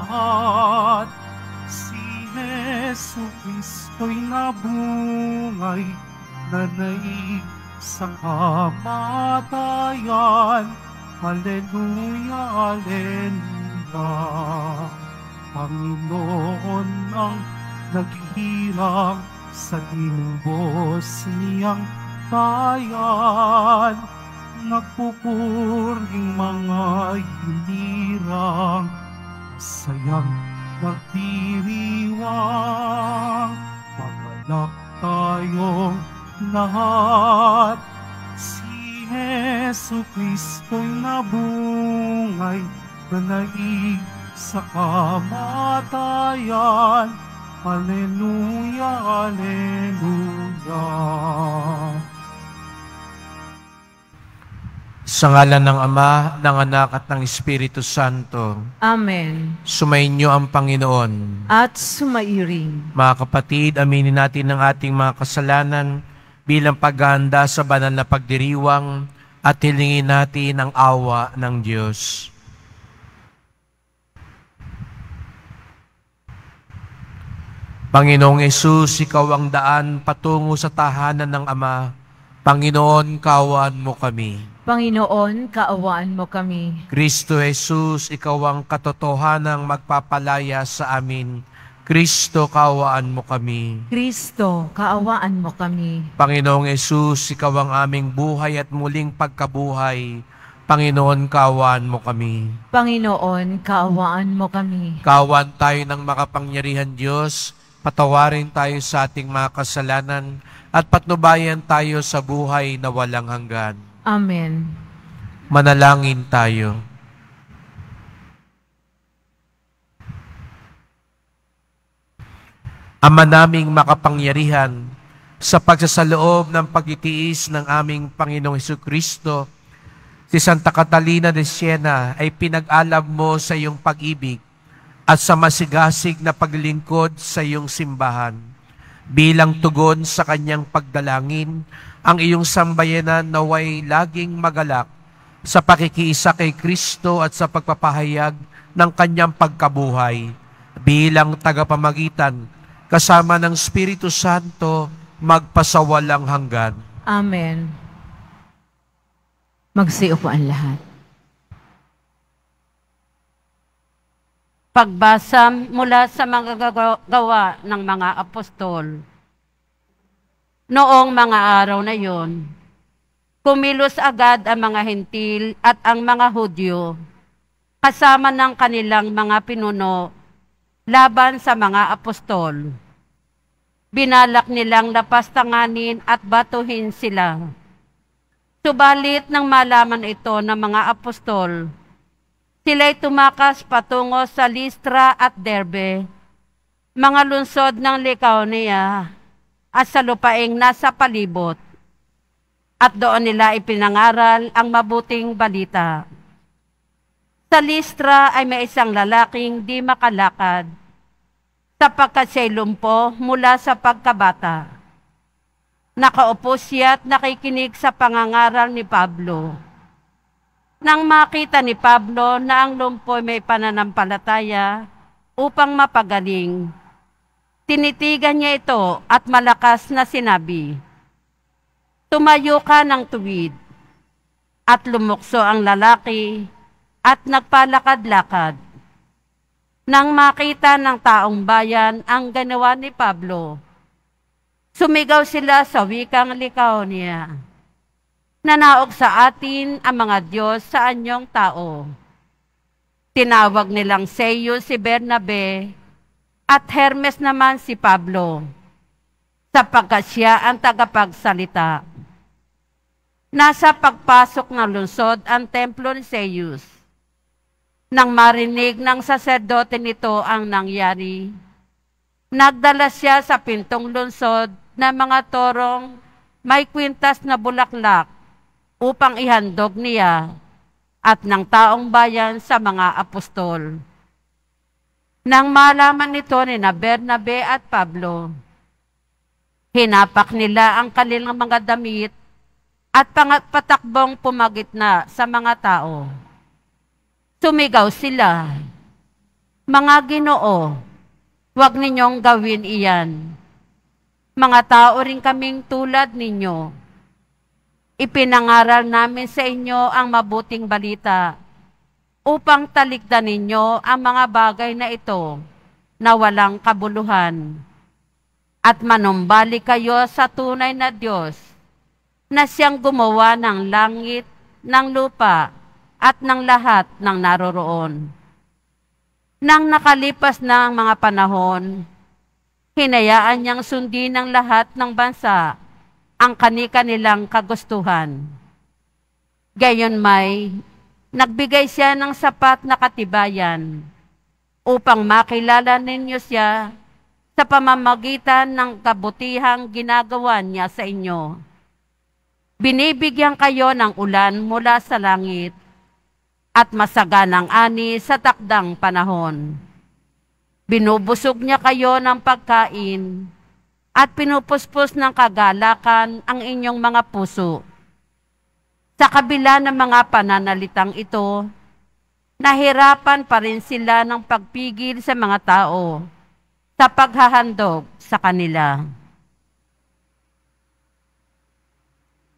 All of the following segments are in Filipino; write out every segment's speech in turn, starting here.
At si Jesu Kristo'y nabungay, nanaig sa kamatayan. Hallelujah, Hallelujah. Panginoon ang naghirang sa tinubos niyang bayan. Nagpupuring mga hinirang, sayang nagdiriwang. Magalak tayong lahat, si Jesu Kristo'y nabungay, nanaig sa kamatayan. Hallelujah, Hallelujah. Sa ngalan ng Ama, ng Anak at ng Espiritu Santo. Amen. Sumainyo ang Panginoon. At sumairing. Mga kapatid, aminin natin ang ating mga kasalanan bilang paghahanda sa banal na pagdiriwang at hilingin natin ang awa ng Diyos. Panginoong Hesus, Ikaw ang daan patungo sa tahanan ng Ama. Panginoon, kaawaan mo kami. Panginoon, kaawaan mo kami. Kristo Jesus, Ikaw ang katotohanang magpapalaya sa amin. Kristo, kaawaan mo kami. Kristo, kaawaan mo kami. Panginoong Hesus, Ikaw ang aming buhay at muling pagkabuhay. Panginoon, kaawaan mo kami. Panginoon, kaawaan mo kami. Kaawaan tayo ng makapangyarihan Diyos, patawarin tayo sa ating mga kasalanan, at patnubayan tayo sa buhay na walang hanggan. Amen. Manalangin tayo. Ama naming makapangyarihan, sa pagsasaloob ng pagtitiis ng aming Panginoong Hesukristo, si Santa Catalina de Siena ay pinag-alab mo sa iyong pag-ibig at sa masigasig na paglilingkod sa iyong simbahan. Bilang tugon sa kanyang pagdalangin, ang iyong sambayanan naway laging magalak sa pakikiisa kay Kristo at sa pagpapahayag ng kanyang pagkabuhay. Bilang tagapamagitan, kasama ng Espiritu Santo, magpasawalang hanggan. Amen. Magsiupo ang lahat. Pagbasa mula sa mga gawa ng mga apostol. Noong mga araw na yon, kumilos agad ang mga Hentil at ang mga Hudyo, kasama ng kanilang mga pinuno, laban sa mga apostol. Binalak nilang lapastanganin at batuhin sila. Subalit nang malaman ito ng mga apostol, sila'y tumakas patungo sa Listra at Derbe, mga lungsod ng Lycaonia, at sa lupaing nasa palibot. At doon nila ipinangaral ang mabuting balita. Sa Listra ay may isang lalaking di makalakad, sapagkat siya'y lumpo mula sa pagkabata. Nakaupo siya at nakikinig sa pangangaral ni Pablo. Nang makita ni Pablo na ang lumpo may pananampalataya upang mapagaling, tinitigan niya ito at malakas na sinabi, "Tumayo ka ng tuwid." At lumukso ang lalaki at nagpalakad-lakad. Nang makita ng taong bayan ang ginawa ni Pablo, sumigaw sila sa wikang Lycaonia, "Nanaog sa atin ang mga Diyos sa anyong tao." Tinawag nilang Zeus si Bernabe at Hermes naman si Pablo, sapagkat siya ang tagapagsalita. Nasa pagpasok ng lungsod ang templo ni Zeus. Nang marinig ng saserdote nito ang nangyari, nagdala siya sa pintong lungsod ng mga torong may kwintas na bulaklak upang ihandog niya at ng taong bayan sa mga apostol. Nang malaman nito ni Bernabe at Pablo, hinapak nila ang kanilang mga damit at patakbong pumagitna sa mga tao. Sumigaw sila, Mga Ginoo, huwag ninyong gawin iyan. Mga tao rin kaming tulad ninyo. Ipinangaral namin sa inyo ang mabuting balita upang talikdan ninyo ang mga bagay na ito na walang kabuluhan at manumbalik kayo sa tunay na Diyos na siyang gumawa ng langit, ng lupa at ng lahat ng naroroon. Nang nakalipas na ang mga panahon, hinayaan niyang sundin ng lahat ng bansa ang kani-kanilang kagustuhan. Gayunmay, nagbigay siya ng sapat na katibayan upang makilala ninyo siya sa pamamagitan ng kabutihang ginagawa niya sa inyo. Binibigyan kayo ng ulan mula sa langit at masaganang ani sa takdang panahon. Binubusog niya kayo ng pagkain at pinupuspos ng kagalakan ang inyong mga puso. Sa kabila ng mga pananalitang ito, nahirapan pa rin sila ng pagpigil sa mga tao sa paghahandog sa kanila.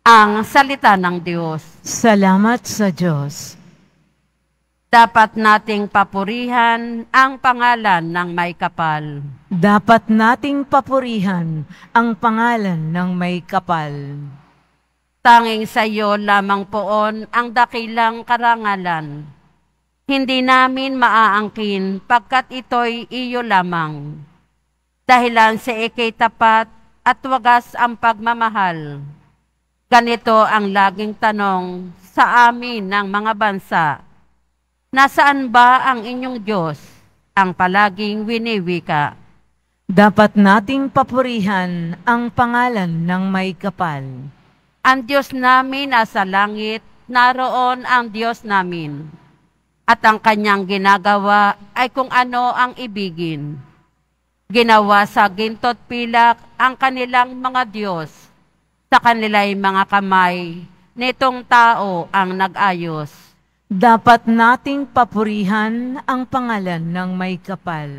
Ang salita ng Diyos. Salamat sa Diyos. Dapat nating papurihan ang pangalan ng may kapal. Dapat nating papurihan ang pangalan ng may kapal. Tanging sa iyo lamang poon ang dakilang karangalan. Hindi namin maaangkin pagkat ito'y iyo lamang. Dahilan sa ikay tapat at wagas ang pagmamahal. Ganito ang laging tanong sa amin ng mga bansa. Nasaan ba ang inyong Diyos, ang palaging winiwika? Dapat nating papurihan ang pangalan ng may kapal. Ang Diyos namin nasa langit, naroon ang Diyos namin. At ang kanyang ginagawa ay kung ano ang ibigin. Ginawa sa ginto't pilak ang kanilang mga Diyos. Sa kanila'y mga kamay, nitong tao ang nag-ayos. Dapat nating papurihan ang pangalan ng may kapal.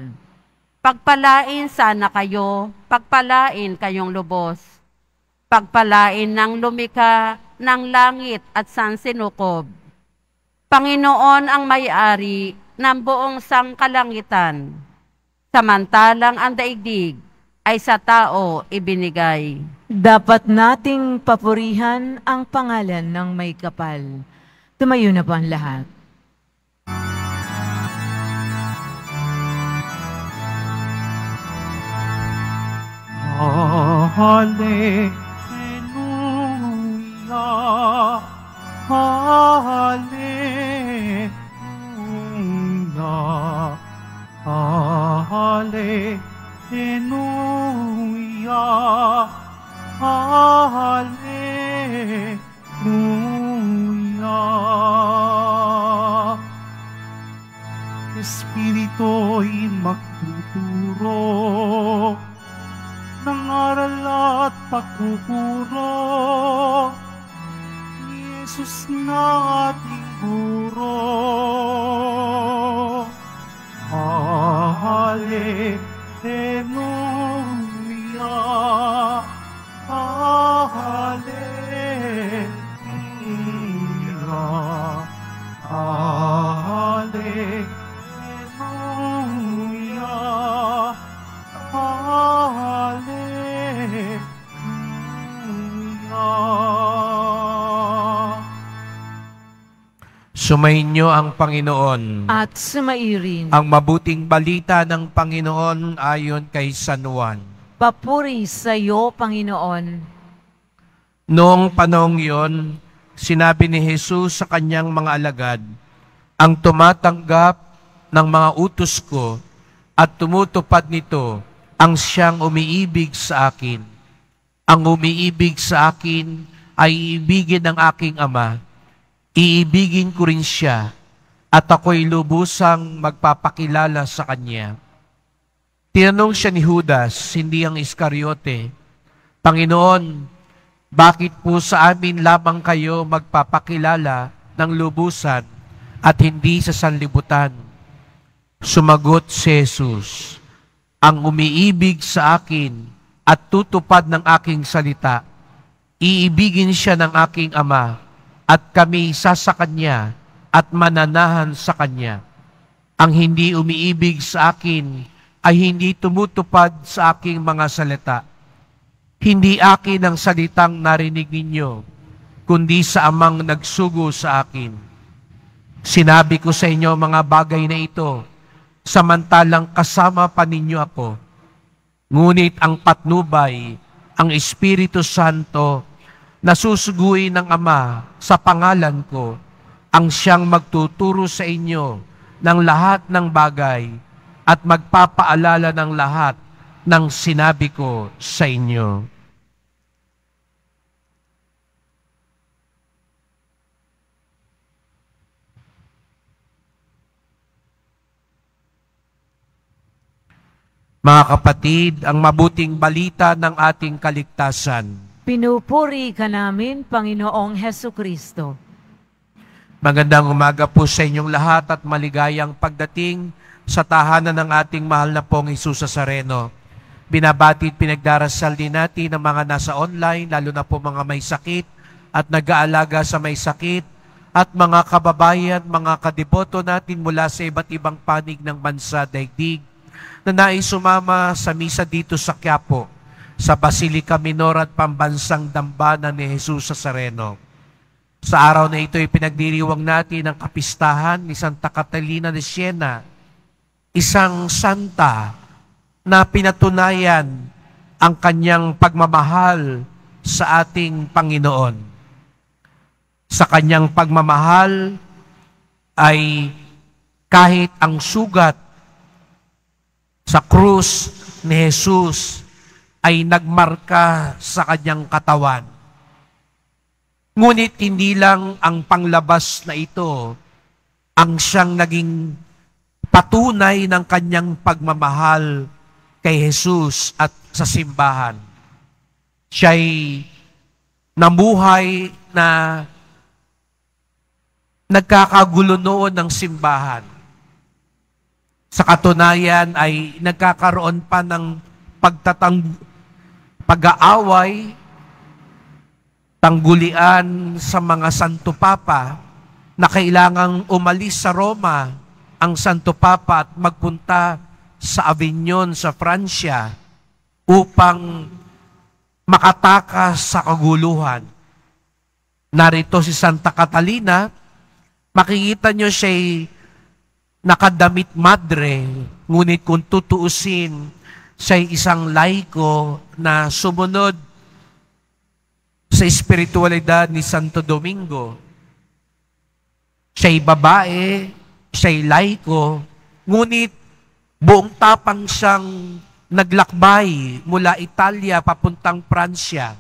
Pagpalain sana kayo, pagpalain kayong lubos. Pagpalain ng lumika ng langit at sansinukob. Panginoon ang may-ari ng buong sangkalangitan. Samantalang ang daigdig ay sa tao ibinigay. Dapat nating papurihan ang pangalan ng may kapal. Tumayo na po ang lahat. Hallelujah, Hallelujah, Hallelujah, Hallelujah. Espiritu'y magtuturo ng aral at pagkukuro ni Jesus na ating guro. Hallelujah, Hallelujah, Hallelujah, Hallelujah. Sumainyo ang Panginoon. At sumairin. Ang mabuting balita ng Panginoon ayon kay San Juan. Papuri sa iyo, Panginoon. Noong panahong iyon, sinabi ni Jesus sa kanyang mga alagad, ang tumatanggap ng mga utos ko at tumutupad nito, ang siyang umiibig sa akin. Ang umiibig sa akin ay iibigin ng aking Ama. Iibigin ko rin siya at ako'y lubusang magpapakilala sa kanya. Tinanong siya ni Judas, hindi ang Iscariote, Panginoon, bakit po sa amin lamang kayo magpapakilala ng lubusan at hindi sa sanlibutan? Sumagot si Jesus, ang umiibig sa akin at tutupad ng aking salita, iibigin siya ng aking Ama, at kami isa sa Kanya at mananahan sa Kanya. Ang hindi umiibig sa akin ay hindi tumutupad sa aking mga salita. Hindi akin ang salitang narinig ninyo, kundi sa Amang nagsugo sa akin. Sinabi ko sa inyo mga bagay na ito, samantalang kasama pa ninyo ako. Ngunit ang patnubay, ang Espiritu Santo, na susuguin ng Ama sa pangalan ko, ang siyang magtuturo sa inyo ng lahat ng bagay at magpapaalala ng lahat ng sinabi ko sa inyo. Mga kapatid, ang mabuting balita ng ating kaligtasan. Pinupuri ka namin, Panginoong Hesukristo. Magandang umaga po sa inyong lahat at maligayang pagdating sa tahanan ng ating mahal na pong Jesus Nazareno. Binabati at pinagdarasal din natin ang mga nasa online, lalo na po mga may sakit at nag-aalaga sa may sakit, at mga kababayan, mga kadeboto natin mula sa iba't ibang panig ng bansa daigdig, na nais sumama sa misa dito sa Quiapo, sa Basilica Minor at Pambansang Dambana ni Jesus Nazareno. Sa araw na ito, ipinagdiriwang natin ang kapistahan ni Santa Catalina de Siena, isang santa na pinatunayan ang kanyang pagmamahal sa ating Panginoon. Sa kanyang pagmamahal ay kahit ang sugat sa krus ni Jesus ay nagmarka sa kanyang katawan. Ngunit hindi lang ang panglabas na ito ang siyang naging patunay ng kanyang pagmamahal kay Jesus at sa simbahan. Siya'y namuhay na nagkakagulo noon ng simbahan. Sa katunayan ay nagkakaroon pa ng pag-aaway, tanggulian sa mga Santo Papa na kailangang umalis sa Roma ang Santo Papa at magpunta sa Avignon sa Pransya upang makatakas sa kaguluhan. Narito si Santa Catalina, makikita nyo siya'y nakadamit madre, ngunit kung tutuusin, siya'y isang laiko na sumunod sa espiritualidad ni Santo Domingo. Siya'y babae, siya'y laiko, ngunit buong tapang siyang naglakbay mula Italia papuntang Pransya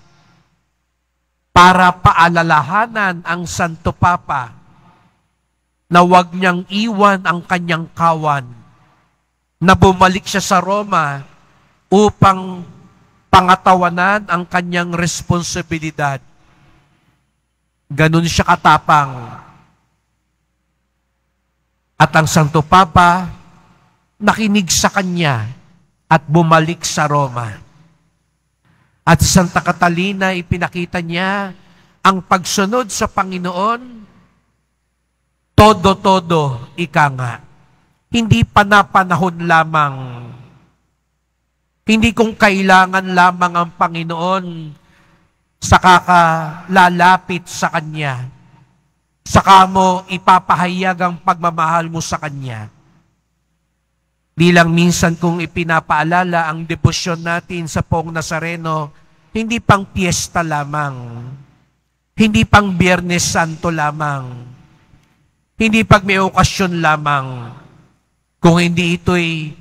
para paalalahanan ang Santo Papa na huwag niyang iwan ang kanyang kawan, na bumalik siya sa Roma upang pangatawanan ang kanyang responsibilidad. Ganun siya katapang. At ang Santo Papa nakinig sa kanya at bumalik sa Roma. At si Santa Catalina, ipinakita niya ang pagsunod sa Panginoon, todo-todo, ika nga. Hindi panapanahon lamang. Hindi kung kailangan lamang ang Panginoon sa kakalalapit sa Kanya. Saka mo ipapahayag ang pagmamahal mo sa Kanya. Di lang minsan kung ipinapaalala ang debosyon natin sa Poong Nazareno, hindi pang piyesta lamang. Hindi pang Biyernes Santo lamang. Hindi pag may okasyon lamang. Kung hindi ito'y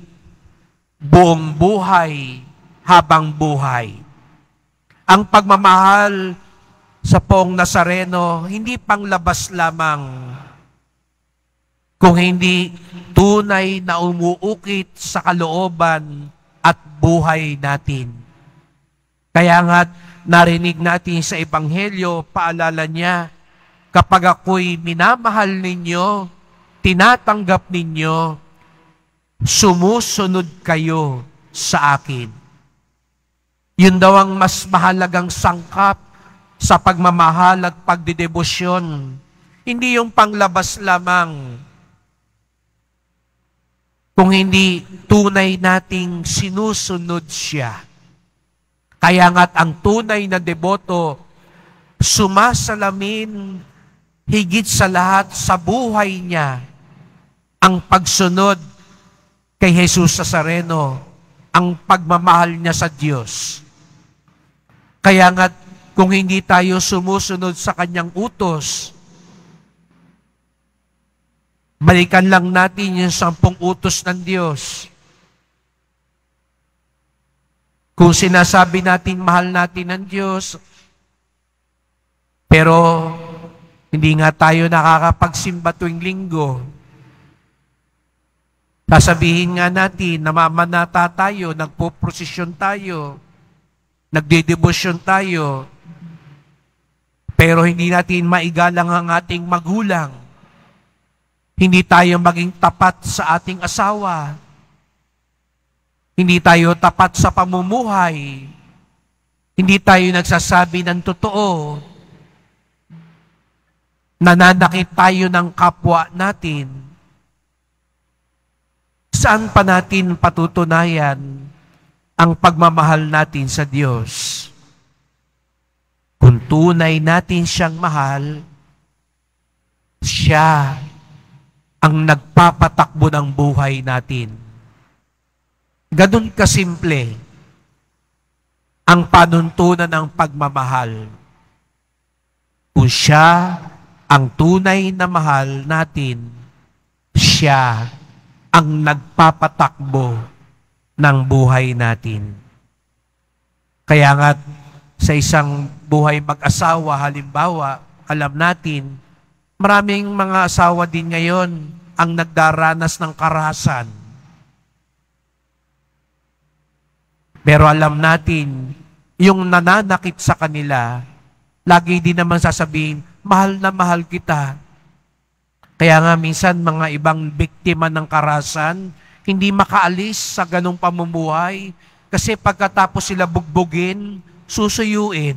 buong buhay habang buhay. Ang pagmamahal sa Poong Nazareno, hindi panglabas lamang, kung hindi tunay na umuukit sa kalooban at buhay natin. Kaya nga narinig natin sa Ebanghelyo, paalala niya, kapag ako'y minamahal ninyo, tinatanggap ninyo, sumusunod kayo sa akin. Yun daw ang mas mahalagang sangkap sa pagmamahal at pagdedebosyon. Hindi yung panglabas lamang. Kung hindi tunay nating sinusunod siya. Kaya nga't ang tunay na deboto, sumasalamin higit sa lahat sa buhay niya ang pagsunod kay Jesus Nazareno, ang pagmamahal niya sa Diyos. Kaya nga't kung hindi tayo sumusunod sa kanyang utos, balikan lang natin yung 10 utos ng Diyos. Kung sinasabi natin mahal natin ang Diyos, pero hindi nga tayo nakakapagsimba tuwing linggo, sasabihin nga natin, namamanata tayo, nagpo-prosesyon tayo, nagdedebosyon tayo, pero hindi natin maigalang ang ating magulang. Hindi tayo maging tapat sa ating asawa. Hindi tayo tapat sa pamumuhay. Hindi tayo nagsasabi ng totoo. Nananakit tayo ng kapwa natin. Saan pa natin patutunayan ang pagmamahal natin sa Diyos? Kung tunay natin siyang mahal, siya ang nagpapatakbo ng buhay natin. Ganun kasimple ang panuntunan ng pagmamahal. Kung siya ang tunay na mahal natin, siya ang nagpapatakbo ng buhay natin. Kaya nga sa isang buhay mag-asawa, halimbawa, alam natin, maraming mga asawa din ngayon ang nagdaranas ng karahasan. Pero alam natin, yung nananakit sa kanila, lagi din naman sasabihin, mahal na mahal kita. Kaya nga minsan mga ibang biktima ng karahasan, hindi makaalis sa ganong pamumuhay kasi pagkatapos sila bugbugin, susuyuin.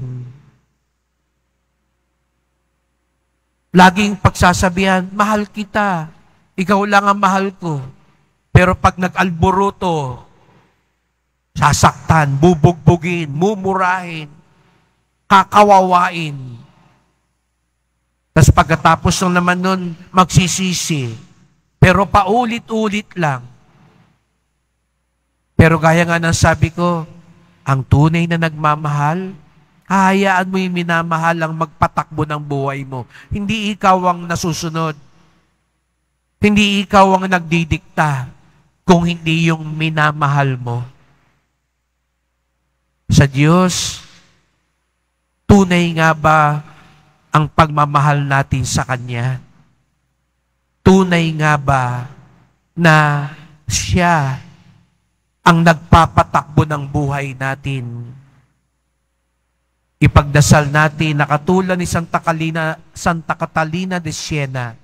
Laging pagsasabihan, mahal kita, ikaw lang ang mahal ko. Pero pag nag-alboruto, sasaktan, bubugbugin, mumurahin, kakawawain. Tapos pagkatapos ng naman nun, magsisisi. Pero paulit-ulit lang. Pero gaya nga ng sabi ko, ang tunay na nagmamahal, hahayaan mo yung minamahal ang magpatakbo ng buhay mo. Hindi ikaw ang nasusunod. Hindi ikaw ang nagdidikta kung hindi yung minamahal mo. Sa Diyos, tunay nga ba ang pagmamahal natin sa Kanya? Tunay nga ba na siya ang nagpapatakbo ng buhay natin? Ipagdasal natin na katulad ni Santa Catalina de Siena,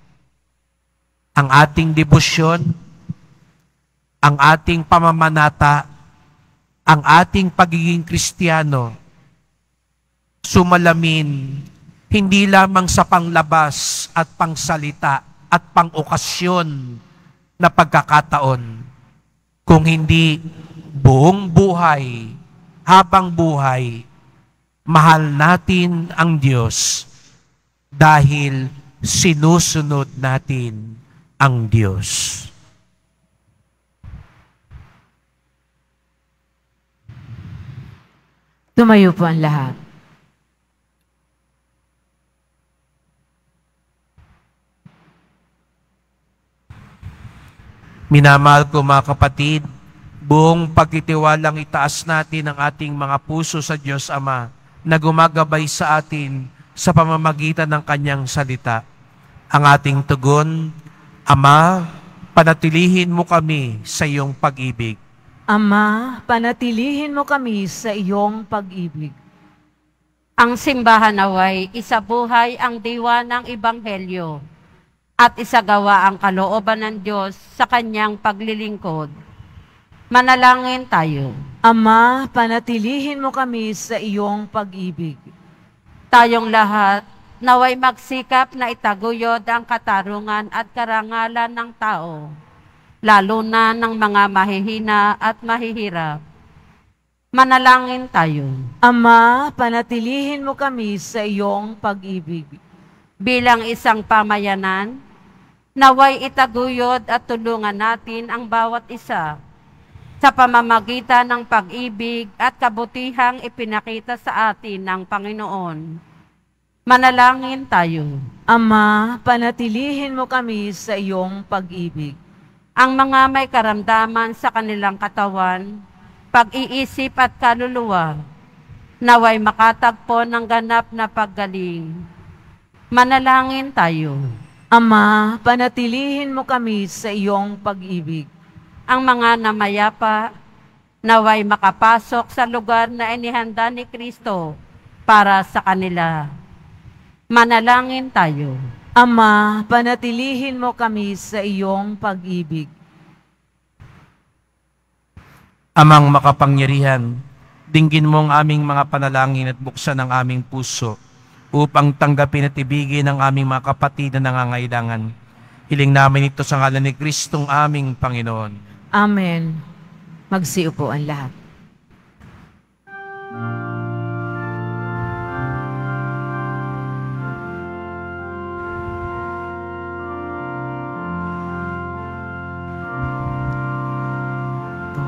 ang ating debosyon, ang ating pamamanata, ang ating pagiging Kristiyano, sumalamin hindi lamang sa panglabas at pangsalita at pang-okasyon na pagkakataon, kung hindi buong buhay, habang buhay, mahal natin ang Diyos dahil sinusunod natin ang Diyos. Tumayo po ang lahat. Minamahal ko mga kapatid, buong pagtitiwalang itaas natin ang ating mga puso sa Diyos Ama na gumagabay sa atin sa pamamagitan ng Kanyang salita. Ang ating tugon, Ama, panatilihin mo kami sa iyong pag-ibig. Ama, panatilihin mo kami sa iyong pag-ibig. Ang simbahan naway isabuhay ang diwa ng Ebanghelyo. at isagawa ang kalooban ng Diyos sa kanyang paglilingkod. Manalangin tayo. Ama, panatilihin mo kami sa iyong pag-ibig. Tayong lahat naway magsikap na itaguyod ang katarungan at karangalan ng tao, lalo na ng mga mahihina at mahihirap. Manalangin tayo. Ama, panatilihin mo kami sa iyong pag-ibig. Bilang isang pamayanan, naway itaguyod at tulungan natin ang bawat isa sa pamamagitan ng pag-ibig at kabutihang ipinakita sa atin ng Panginoon. Manalangin tayo. Ama, panatilihin mo kami sa iyong pag-ibig. Ang mga may karamdaman sa kanilang katawan, pag-iisip at kaluluwa, naway makatagpo ng ganap na paggaling. Manalangin tayo. Ama, panatilihin mo kami sa iyong pag-ibig. Ang mga namayapa, naway makapasok sa lugar na inihanda ni Kristo para sa kanila. Manalangin tayo. Ama, panatilihin mo kami sa iyong pag-ibig. Amang makapangyarihan, dinggin mo ang aming mga panalangin at buksan ang aming puso upang tanggapin at ibigin ang aming mga kapatid na nangangailangan. Hiling namin ito sa ngalan ni Kristong aming Panginoon. Amen. Magsiupo ang lahat.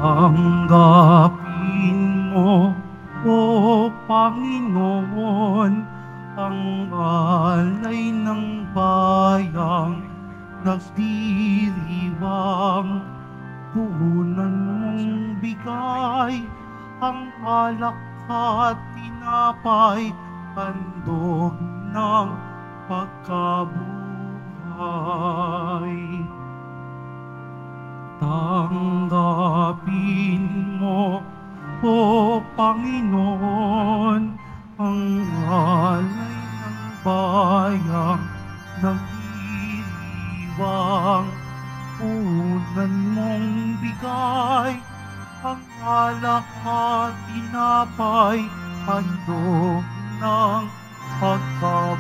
Tanggapin mo, O Panginoon, ang alay ng bayang nagdiriwang. Puhunan mong bigay ang alak at tinapay, handog ng pagkabuhay. Tanggapin mo, O Panginoon, ang alay ng bayang nagdiriwang. Punan mong bigay ang alak at tinapay, handog ng pagkabuhay.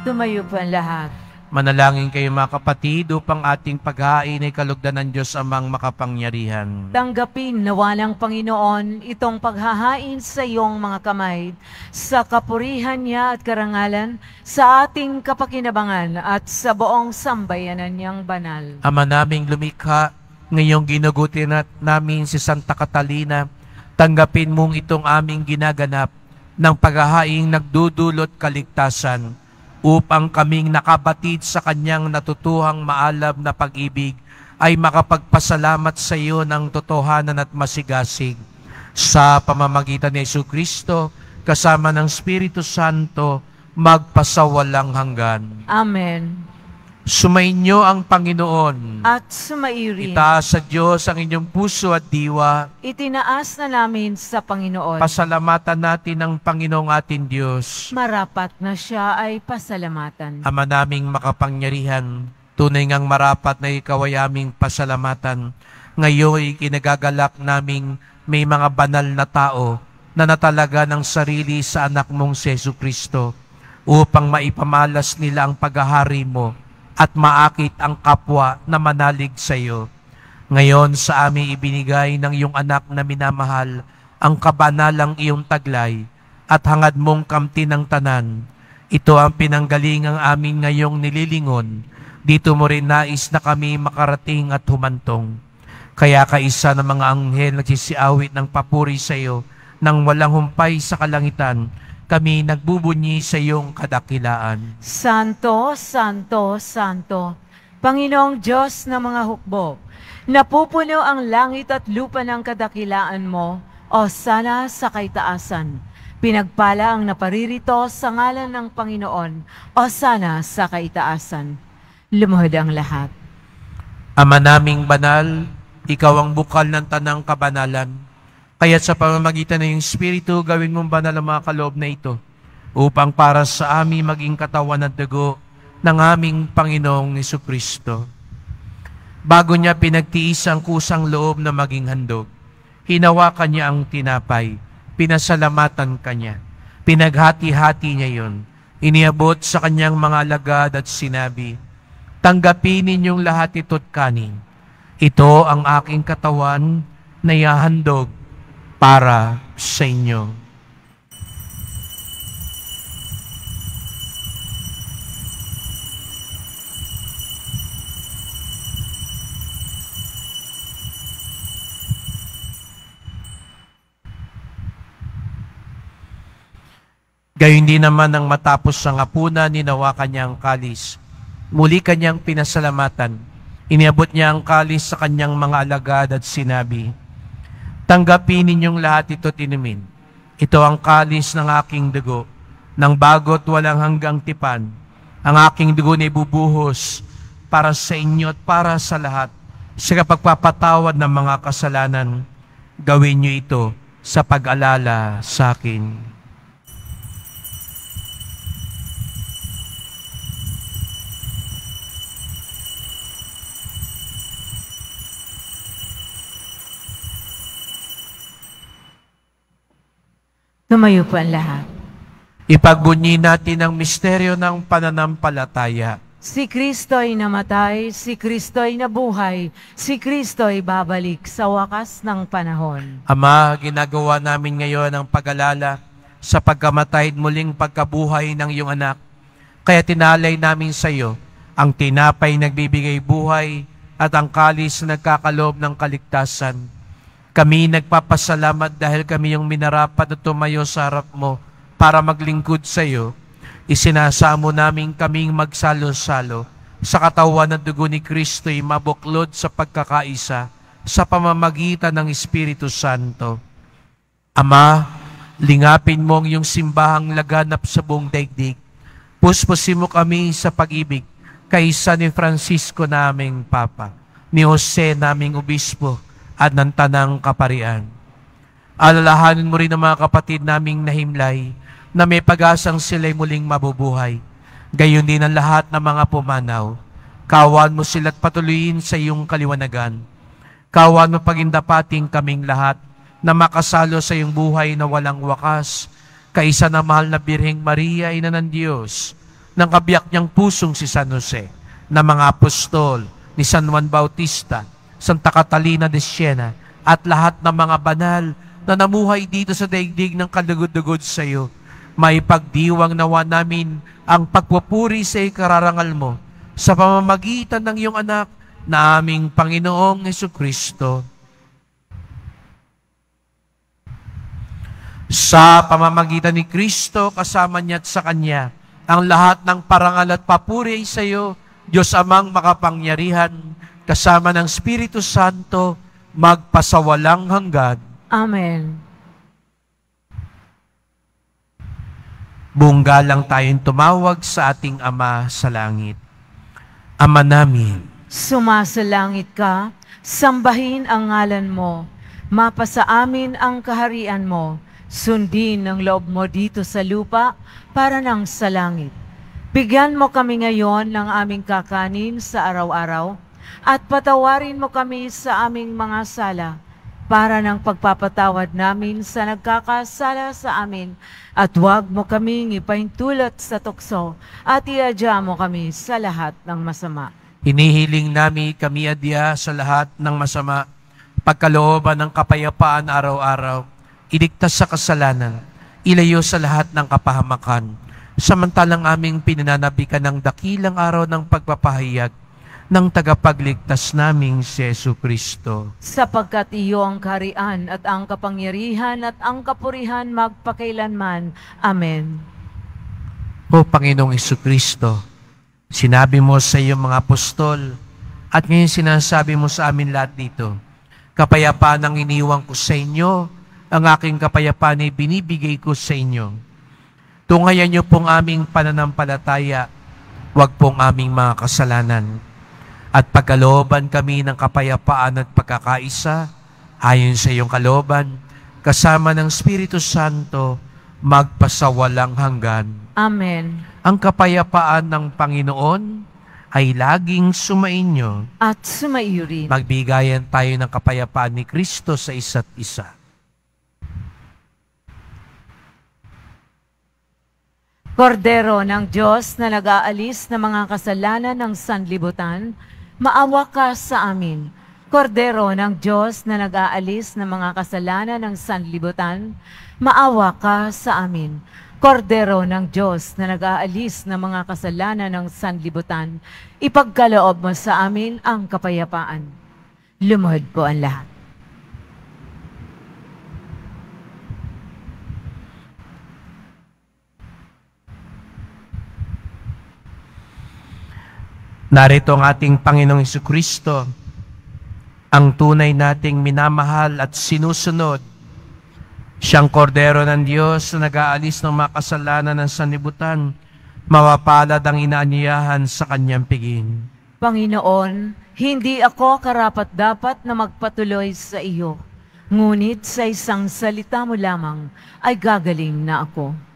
Tumayo po ang lahat. Manalangin kayo mga kapatid upang ating paghain ay kalugdan ng Diyos amang makapangyarihan. Tanggapin nawa ng Panginoon itong paghahain sa iyong mga kamay sa kapurihan niya at karangalan, sa ating kapakinabangan at sa buong sambayanan niyang banal. Ama naming lumikha, ngayong ginugutin namin si Santa Catalina, tanggapin mong itong aming ginaganap ng paghahaing nagdudulot kaligtasan, upang kaming nakabatid sa kanyang natutuhang maalab na pag-ibig ay makapagpasalamat sa iyo ng totohanan at masigasig. Sa pamamagitan ni Jesucristo, kasama ng Espiritu Santo, magpasawalang hanggan. Amen. Sumainyo ang Panginoon. At sumairin. Itaas sa Diyos ang inyong puso at diwa. Itinaas na namin sa Panginoon. Pasalamatan natin ang Panginoong ating Diyos. Marapat na siya ay pasalamatan. Ama naming makapangyarihan, tunay ngang marapat na ikaw ay aming pasalamatan. Ngayon kinagagalak naming may mga banal na tao na natalaga ng sarili sa anak mong si Jesucristo upang maipamalas nila ang paghahari mo at maakit ang kapwa na manalig sa iyo. Ngayon sa amin ibinigay ng iyong anak na minamahal ang kabanalang iyong taglay at hangad mong kamtin ng tanan. Ito ang pinanggalingang amin ngayong nililingon. Dito mo rin nais na kami makarating at humantong. Kaya kaisa ng mga anghel nagsisiawit ng papuri sa iyo nang walang humpay sa kalangitan, kami nagbubunyi sa iyong kadakilaan. Santo, Santo, Santo, Panginoong Diyos ng mga hukbo, napupuno ang langit at lupa ng kadakilaan mo, o sana sa kaitaasan. Pinagpala ang naparirito sa ngalan ng Panginoon, o sana sa kaitaasan. Lumuhod ang lahat. Ama naming banal, ikaw ang bukal ng tanang kabanalan. Kaya't sa pamamagitan ng iyong Espiritu, gawin mong banal ang mga kaloob na ito upang para sa amin maging katawan at dugo ng aming Panginoong Jesucristo. Bago niya pinagtiis ang kusang loob na maging handog, hinawakan niya ang tinapay, pinasalamatan kanya, pinaghati-hati niya yon, iniabot sa kanyang mga alagad at sinabi, "Tanggapin ninyong lahat ito't kanin. Ito ang aking katawan na ihahandog para sa inyo." Gayon din naman nang matapos ang hapunan, ninawakan niya ang kalis. Muli kanyang pinasalamatan. Iniabot niya ang kalis sa kanyang mga alagad at sinabi, "Tanggapin ninyong lahat ito't inumin. Ito ang kalis ng aking dugo, ng bago't walang hanggang tipan. Ang aking dugo na ibubuhos para sa inyo at para sa lahat, sa kapagpapatawad ng mga kasalanan. Gawin niyo ito sa pag-alala sa akin." Tumayo po ang lahat. Ipagbunyi natin ang misteryo ng pananampalataya. Si Kristo'y namatay, si Kristo'y nabuhay, si Kristo'y babalik sa wakas ng panahon. Ama, ginagawa namin ngayon ang pag-alala sa pagkamatay at muling pagkabuhay ng iyong anak. Kaya tinalay namin sa iyo ang tinapay nagbibigay buhay at ang kalis na nagkakaloob ng kaligtasan. Kami nagpapasalamat dahil kami yung minarapat na tumayo sa harap mo para maglingkod sa iyo. Isinasamo namin kaming magsalo-salo sa katawan at dugo ni Kristo'y mabuklod sa pagkakaisa sa pamamagitan ng Espiritu Santo. Ama, lingapin mo ang iyong simbahang laganap sa buong daigdig. Puspusin mo kami sa pag-ibig kaysa ni Francisco naming Papa, ni Jose naming Obispo, at ng Tanang Kaparian. Alalahanin mo rin ang mga kapatid naming nahimlay na may pag-asang sila'y muling mabubuhay. Gayon din ang lahat ng mga pumanaw. Kawan mo sila't patuloyin sa iyong kaliwanagan. Kawan mo pagindapating kaming lahat na makasalo sa iyong buhay na walang wakas, kaisa na mahal na Birheng Maria, Ina ng Diyos, ng kabiyak niyang pusong si San Jose, na mga apostol ni San Juan Bautista, Santa Catalina de Siena, at lahat ng mga banal na namuhay dito sa daigdig ng kalugod-lugod sa iyo. May pagdiwang nawa namin ang pagpupuri sa ikararangal mo sa pamamagitan ng iyong anak na aming Panginoong Jesucristo. Sa pamamagitan ni Kristo, kasama niya at sa Kanya, ang lahat ng parangal at papuri ay sa iyo, Diyos Amang makapangyarihan, kasama ng Espiritu Santo, magpasawalang hanggan. Amen. Buong galang tayong tumawag sa ating Ama sa langit. Ama namin, Sumasalangit ka, sambahin ang ngalan mo, mapasa amin ang kaharian mo, sundin ang loob mo dito sa lupa para nang sa langit. Bigyan mo kami ngayon ng aming kakanin sa araw-araw, at patawarin mo kami sa aming mga sala, para ng pagpapatawad namin sa nagkakasala sa amin, at huwag mo kaming ipaintulot sa tukso, at iadya mo kami sa lahat ng masama. hinihiling namin kami adya sa lahat ng masama, pagkalooban ng kapayapaan araw-araw, iligtas sa kasalanan, ilayo sa lahat ng kapahamakan, samantalang aming pinananabikan ng dakilang araw ng pagpapahayag ng tagapagligtas naming si Jesucristo. Sapagkat iyo ang kaharian at ang kapangyarihan at ang kapurihan magpakailanman. Amen. O Panginoong Jesucristo, sinabi mo sa iyong mga apostol at ngayon sinasabi mo sa amin lahat dito, kapayapaan ang iniwang ko sa inyo, ang aking kapayapaan ay binibigay ko sa inyo. Tunghayan niyo pong aming pananampalataya, wag pong aming mga kasalanan. At pagkalooban kami ng kapayapaan at pagkakaisa, ayon sa iyong kalooban, kasama ng Espiritu Santo, magpasawalang hanggan. Amen. Ang kapayapaan ng Panginoon ay laging sumainyo. At sumaiyo rin. Magbigayan tayo ng kapayapaan ni Kristo sa isa't isa. Kordero ng Diyos na nag-aalis ng mga kasalanan ng sanlibutan, maawa ka sa amin. Kordero ng Diyos na nag-aalis ng mga kasalanan ng sanlibutan, maawa ka sa amin. Kordero ng Diyos na nag-aalis ng mga kasalanan ng sanlibutan, ipagkaloob mo sa amin ang kapayapaan. Lumuhod po ang lahat. Narito ang ating Panginoong Jesucristo, ang tunay nating minamahal at sinusunod. Siyang kordero ng Diyos na nag-aalis ng mga kasalanan ng sanlibutan, mapapalad ang inaanyayahan sa kanyang piging. Panginoon, hindi ako karapat-dapat na magpatuloy sa iyo, ngunit sa isang salita mo lamang ay gagaling na ako.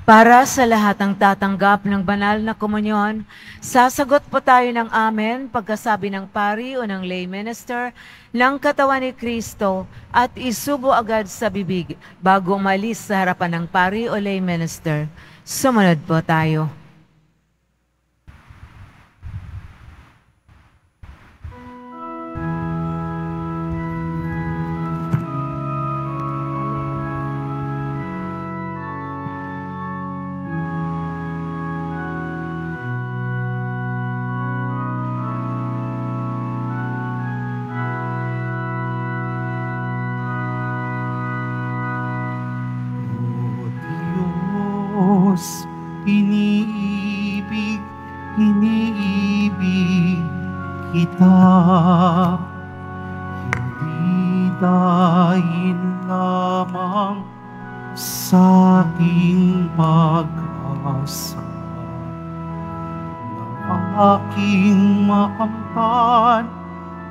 Para sa lahat ng tatanggap ng banal na komunyon, sasagot po tayo ng amen pagkasabi ng pari o ng lay minister ng katawan ni Kristo at isubo agad sa bibig bago umalis sa harapan ng pari o lay minister. Sumunod po tayo. Iniibig kita, hindi dahil lamang sa aking pag-asa na aking makamtan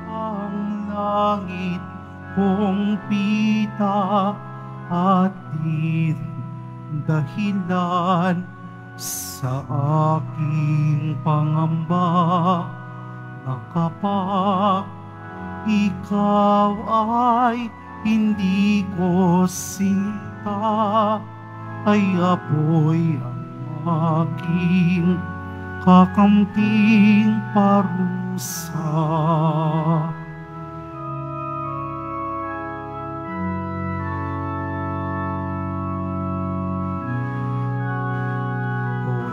ang langit kong pita at dahilan sa aking pangamba na kapag ikaw ay hindi ko sinta, ay apoy ang aking kakamting parusa.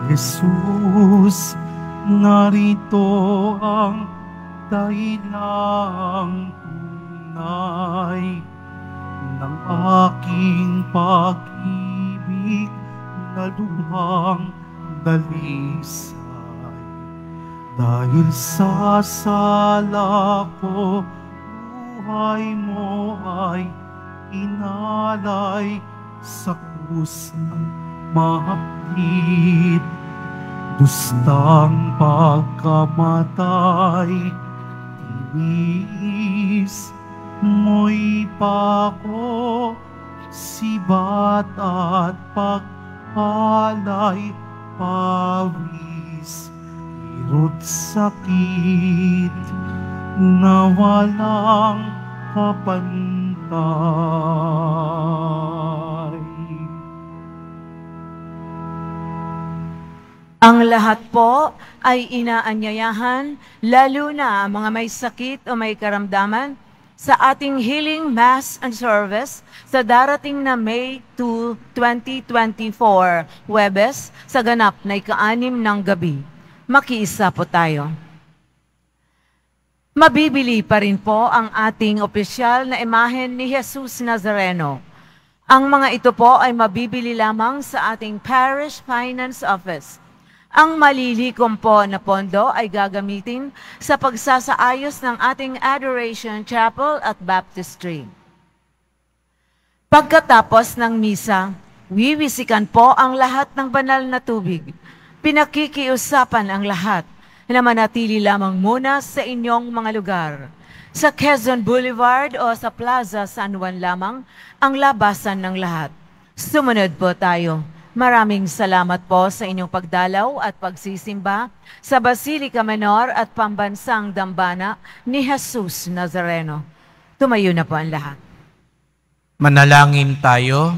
Jesus, narito ang dahilang tunay ng aking pag-ibig na lumang dalisay. Dahil sa sala ko, buhay mo ay inalay sa kusang mahapit. Dustang pagkamatay, tinis mo'y pako, sibat at pagpalay, pawis, kirot sakit na walang kapantay. Ang lahat po ay inaanyayahan, lalo na mga may sakit o may karamdaman, sa ating Healing Mass and Service sa darating na May 2, 2024, Huwebes, sa ganap na ika-6 ng gabi. Makiisa po tayo. Mabibili pa rin po ang ating opisyal na imahen ni Jesus Nazareno. Ang mga ito po ay mabibili lamang sa ating Parish Finance Office. Ang malilikom po na pondo ay gagamitin sa pagsasaayos ng ating Adoration Chapel at Baptistry. Pagkatapos ng misa, wiwisikan po ang lahat ng banal na tubig. Pinakikiusapan ang lahat na manatili lamang muna sa inyong mga lugar. Sa Quezon Boulevard o sa Plaza San Juan lamang ang labasan ng lahat. Sumunod po tayo. Maraming salamat po sa inyong pagdalaw at pagsisimba sa Basilica Menor at Pambansang Dambana ni Jesus Nazareno. Tumayo na po ang lahat. Manalangin tayo.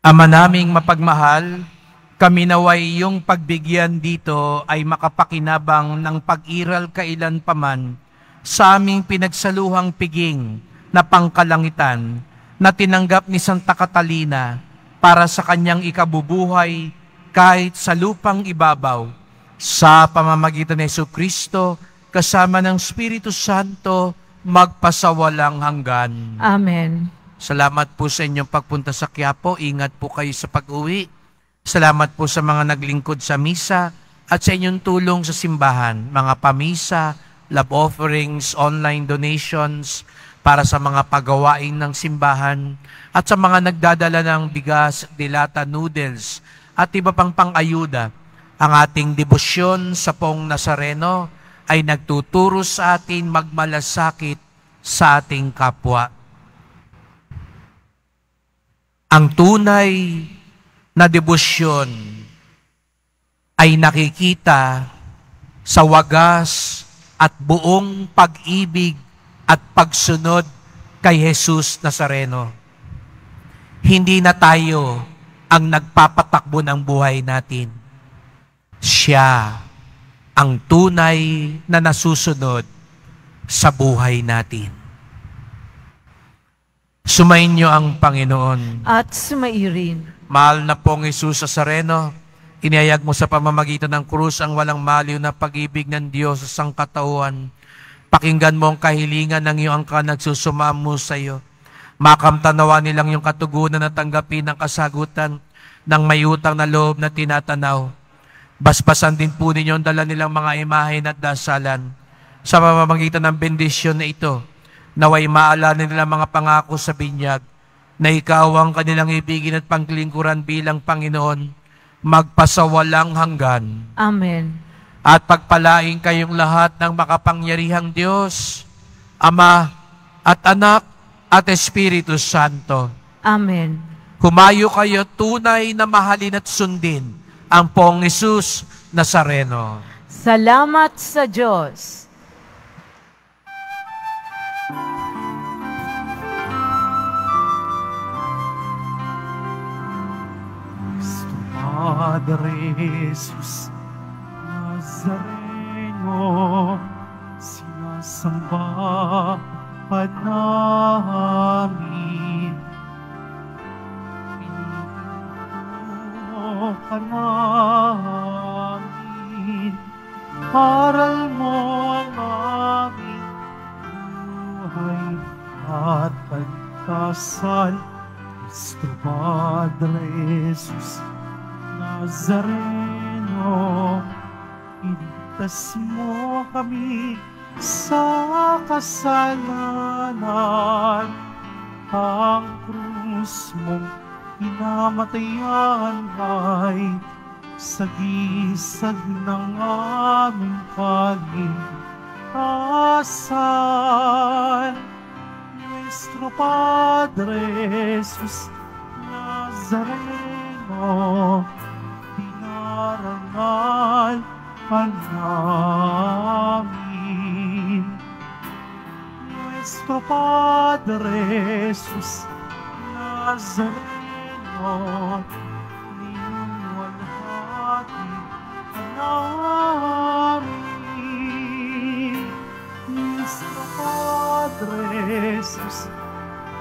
Ama naming mapagmahal, kami naway yung pagbigyan dito ay makapakinabang ng pag-iral kailanpaman sa aming pinagsaluhang piging na pangkalangitan na tinanggap ni Santa Catalina para sa kanyang ikabubuhay kahit sa lupang ibabaw. Sa pamamagitan ni Jesucristo, kasama ng Espiritu Santo, magpasawalang hanggan. Amen. Salamat po sa inyong pagpunta sa Quiapo. Ingat po kayo sa pag-uwi. Salamat po sa mga naglingkod sa misa at sa inyong tulong sa simbahan, mga pamisa, love offerings, online donations para sa mga pagawain ng simbahan at sa mga nagdadala ng bigas, dilata, noodles at iba pang pang-ayuda. Ang ating debosyon sa Poong Nazareno ay nagtuturo sa atin magmalasakit sa ating kapwa. Ang tunay na debosyon ay nakikita sa wagas at buong pag-ibig at pagsunod kay Jesus Nazareno. Hindi na tayo ang nagpapatakbo ng buhay natin. Siya ang tunay na nasusunod sa buhay natin. Sumainyo ang Panginoon. At sumairin. Mahal na pong Jesus Nazareno, inihayag mo sa pamamagitan ng krus ang walang maliw na pag-ibig ng Diyos sa sangkatauhan. Pakinggan mo ang kahilingan ng iyong angkan nagsusumamo sa iyo. Makamtanawa nilang yung katugunan na tanggapin ang kasagutan ng may utang na loob na tinatanaw. Basbasan din po ninyo ang dala nilang mga imahen at dasalan. Sa pamamagitan ng bendisyon na ito, naway maalala nilang mga pangako sa binyag, na ikaw ang kanilang ibigin at panglingkuran bilang Panginoon, magpasawalang hanggan. Amen. At pagpalain kayong lahat ng makapangyarihang Diyos, Ama at Anak at Espiritu Santo. Amen. Humayo kayo tunay na mahalin at sundin ang Poong Jesus Nazareno. Salamat sa Diyos. Padre Jesus Nazareno, sinasamba ka namin. Pinuno ka namin, aral mo ang aming buhay at pagkasan. Cristo Padre Jesus Nazareno, iligtas mo kami sa kasalanan. Ang krus mong pinamatayan ay sagisag ng aming kaligtasan. Nuestro Padre Jesus Nazareno, dinarangal ka namin. Nuestro Padre Jesus Nazareno, ninuwalhati ka namin. Nuestro Padre Jesus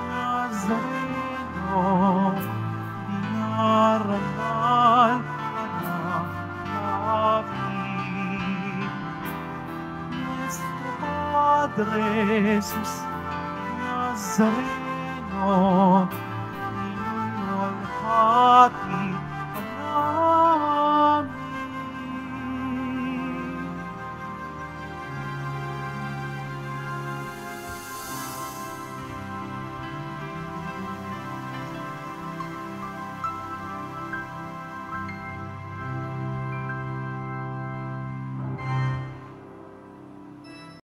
Nazareno, dinarangal Padre Jesus Nazareno,